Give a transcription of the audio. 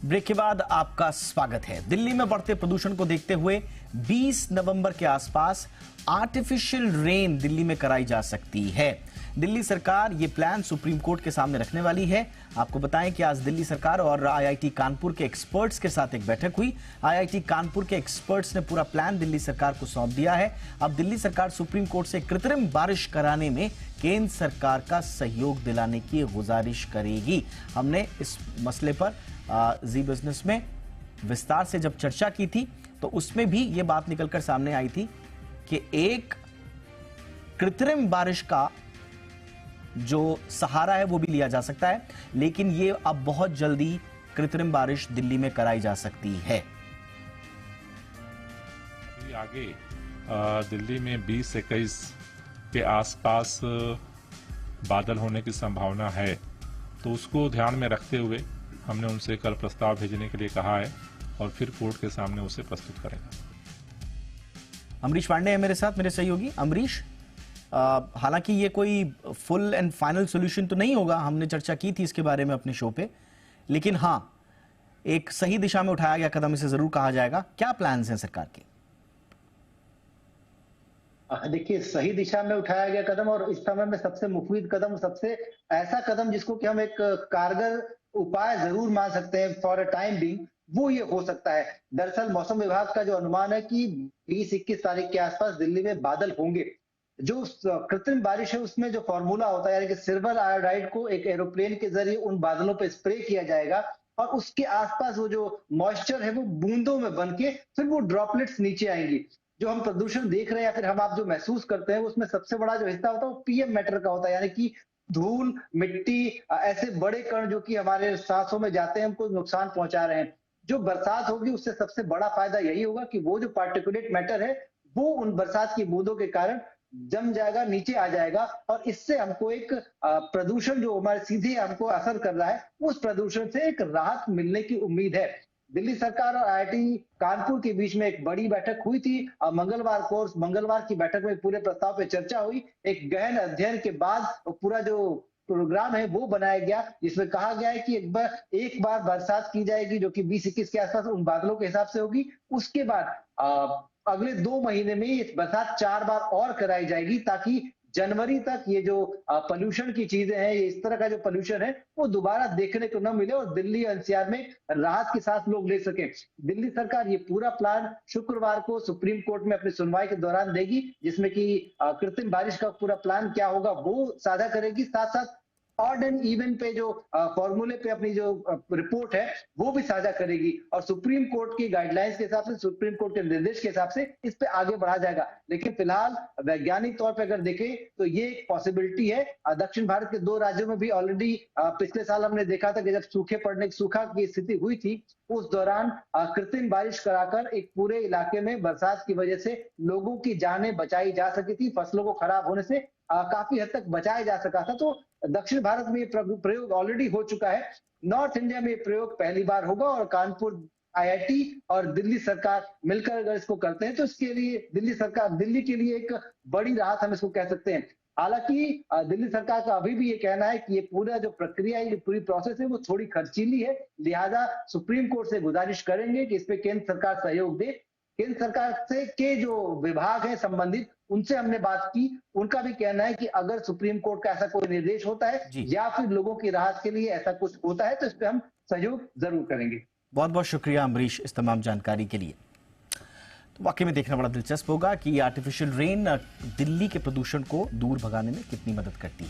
Break के बाद आपका स्वागत है। दिल्ली में बढ़ते प्रदूषण को देखते हुए 20 नवंबर के आसपास आर्टिफिशियल रेन दिल्ली में कराई जा सकती है। दिल्ली सरकार ये प्लान सुप्रीम कोर्ट के सामने रखने वाली है। आपको बताएं कि आज दिल्ली सरकार और आईआईटी कानपुर के एक्सपर्ट्स के साथ एक बैठक हुई। आईआईटी कानपुर के एक्सपर्ट्स ने पूरा प्लान दिल्ली सरकार को सौंप दिया है। अब दिल्ली सरकार सुप्रीम कोर्ट से कृत्रिम बारिश कराने में केंद्र सरकार का सहयोग दिलाने की गुजारिश करेगी। हमने इस मसले पर जी बिजनेस में विस्तार से जब चर्चा की थी तो उसमें भी यह बात निकलकर सामने आई थी कि एक कृत्रिम बारिश का जो सहारा है वो भी लिया जा सकता है, लेकिन ये अब बहुत जल्दी कृत्रिम बारिश दिल्ली में कराई जा सकती है। आगे दिल्ली में 20-21 के आसपास बादल होने की संभावना है, तो उसको ध्यान में रखते हुए हमने उनसे कल प्रस्ताव भेजने के लिए कहा है और फिर कोर्ट के सामने उसे प्रस्तुत करेंगे। अमरीश पांडे है मेरे साथ, मेरे सहयोगी। अमरीश, हालांकि ये कोई फुल एंड फाइनल सॉल्यूशन तो नहीं होगा, हमने चर्चा की थी इसके बारे में अपने शो पे, लेकिन हाँ, एक सही दिशा में उठाया गया कदम इसे जरूर कहा जाएगा। क्या प्लान्स हैं सरकार के? देखिए, सही दिशा में उठाया गया कदम और इस समय में सबसे मुफीद कदम, सबसे ऐसा कदम जिसको कि हम एक कारगर उपाय जरूर मान सकते हैं फॉर अ टाइम बीइंग, वो ये हो सकता है। दरअसल मौसम विभाग का जो अनुमान है कि 20-21 तारीख के आसपास दिल्ली में बादल होंगे। जो कृत्रिम बारिश है उसमें जो फॉर्मूला होता है, यानी कि सिल्वर आयोडाइड को एक एरोप्लेन के जरिए उन बादलों पर स्प्रे किया जाएगा और उसके आसपास वो जो मॉइस्चर है वो बूंदों में बन के फिर वो ड्रॉपलेट्स नीचे आएंगी। जो हम प्रदूषण देख रहे हैं या फिर आप जो महसूस करते हैं उसमें सबसे बड़ा जो हिस्सा होता है वो पीएम मैटर का होता है, यानी कि धूल, मिट्टी, ऐसे बड़े कण जो कि हमारे सांसों में जाते हैं, हमको नुकसान पहुंचा रहे हैं। जो बरसात होगी उससे सबसे बड़ा फायदा यही होगा कि वो जो पार्टिकुलेट मैटर है वो उन बरसात की बूंदों के कारण जम जाएगा, नीचे आ जाएगा और इससे हमको एक प्रदूषण जो हमारे सीधे हमको असर कर रहा है उस प्रदूषण से एक राहत मिलने की उम्मीद है। दिल्ली सरकार और आईआईटी कानपुर के बीच में एक बड़ी बैठक हुई थी मंगलवार की बैठक में पूरे प्रस्ताव पे चर्चा हुई। एक गहन अध्ययन के बाद पूरा जो प्रोग्राम है वो बनाया गया, जिसमें कहा गया है कि एक बार बरसात की जाएगी जो कि 20-21 के आसपास उन बादलों के हिसाब से होगी। उसके बाद अगले 2 महीने में ये बरसात 4 बार और कराई जाएगी ताकि जनवरी तक ये जो पोल्यूशन की चीजें हैं, ये इस तरह का जो पोल्यूशन है वो दोबारा देखने को न मिले और दिल्ली एनसीआर में राहत की सांस लोग ले सके। दिल्ली सरकार ये पूरा प्लान शुक्रवार को सुप्रीम कोर्ट में अपनी सुनवाई के दौरान देगी, जिसमें कि कृत्रिम बारिश का पूरा प्लान क्या होगा वो साझा करेगी। साथ साथ ऑड एंड इवन पे जो फॉर्मूले पे अपनी जो रिपोर्ट है वो भी साझा करेगी और सुप्रीम कोर्ट की गाइडलाइंस के हिसाब से, सुप्रीम कोर्ट के निर्देश के हिसाब से इस पे आगे बढ़ा जाएगा। लेकिन फिलहाल वैज्ञानिक तौर पे अगर देखें तो ये एक पॉसिबिलिटी है। दक्षिण भारत के 2 राज्यों में भी ऑलरेडी पिछले साल हमने देखा था कि जब सूखा की स्थिति हुई थी उस दौरान कृत्रिम बारिश कराकर एक पूरे इलाके में बरसात की वजह से लोगों की जानें बचाई जा सकी थी, फसलों को खराब होने से काफी हद तक बचाया जा सका था। तो दक्षिण भारत में ये प्रयोग ऑलरेडी हो चुका है। नॉर्थ इंडिया में ये प्रयोग पहली बार होगा और कानपुर आईआईटी और दिल्ली सरकार मिलकर अगर इसको करते हैं तो इसके लिए दिल्ली के लिए एक बड़ी राहत हम इसको कह सकते हैं। हालांकि दिल्ली सरकार का अभी भी ये कहना है कि ये पूरा जो प्रक्रिया है, ये पूरी प्रोसेस है वो थोड़ी खर्चीली है, लिहाजा सुप्रीम कोर्ट से गुजारिश करेंगे कि इस पे केंद्र सरकार सहयोग दे। केंद्र सरकार से के जो विभाग है संबंधित, उनसे हमने बात की, उनका भी कहना है कि अगर सुप्रीम कोर्ट का ऐसा कोई निर्देश होता है या फिर लोगों की राहत के लिए ऐसा कुछ होता है तो इस पे हम सहयोग जरूर करेंगे। बहुत बहुत शुक्रिया अमरीश इस तमाम जानकारी के लिए। तो वाकई में देखना बड़ा दिलचस्प होगा कि आर्टिफिशियल रेन दिल्ली के प्रदूषण को दूर भगाने में कितनी मदद करती है।